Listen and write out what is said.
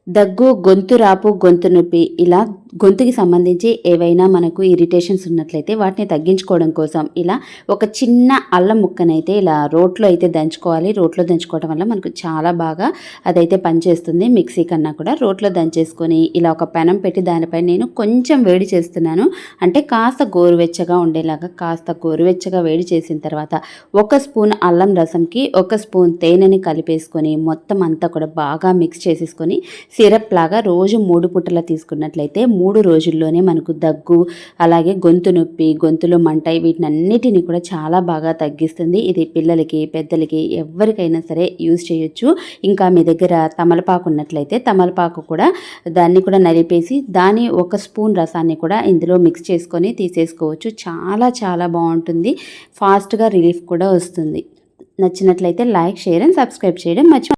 దగ్గు, గొంతు రాపు, గొంతు నొప్పి ఇలా గొంతుకి సంబంధించి ఏవైనా మనకు ఇరిటేషన్స్ ఉన్నట్లయితే వాటిని తగ్గించుకోవడం కోసం ఇలా ఒక చిన్న అల్లం ముక్కనైతే ఇలా రోట్లో అయితే దంచుకోవాలి. రోట్లో దంచుకోవడం వల్ల మనకు చాలా బాగా అదైతే పనిచేస్తుంది. మిక్సీ కన్నా కూడా రోట్లో దంచేసుకొని ఇలా ఒక పెనం పెట్టి దానిపై నేను కొంచెం వేడి చేస్తున్నాను. అంటే కాస్త గోరువెచ్చగా ఉండేలాగా కాస్త గోరువెచ్చగా వేడి చేసిన తర్వాత 1 స్పూన్ అల్లం రసంకి 1 స్పూన్ తేనెని కలిపేసుకొని మొత్తం అంతా కూడా బాగా మిక్స్ చేసేసుకొని సిరప్ లాగా రోజు 3 పూటలా తీసుకున్నట్లయితే 3 రోజుల్లోనే మనకు దగ్గు, అలాగే గొంతు నొప్పి, గొంతులో మంట వీటినన్నిటిని కూడా చాలా బాగా తగ్గిస్తుంది. ఇది పిల్లలకి, పెద్దలకి ఎవరికైనా సరే యూజ్ చేయొచ్చు. ఇంకా మీ దగ్గర తమలపాకు ఉన్నట్లయితే తమలపాకు కూడా దాన్ని కూడా నలిపేసి దాని 1 స్పూన్ రసాన్ని కూడా ఇందులో మిక్స్ చేసుకొని తీసేసుకోవచ్చు. చాలా చాలా బాగుంటుంది. ఫాస్ట్గా రిలీఫ్ కూడా వస్తుంది. నచ్చినట్లయితే లైక్, షేర్ అండ్ సబ్స్క్రైబ్ చేయడం మర్చిపోకండి.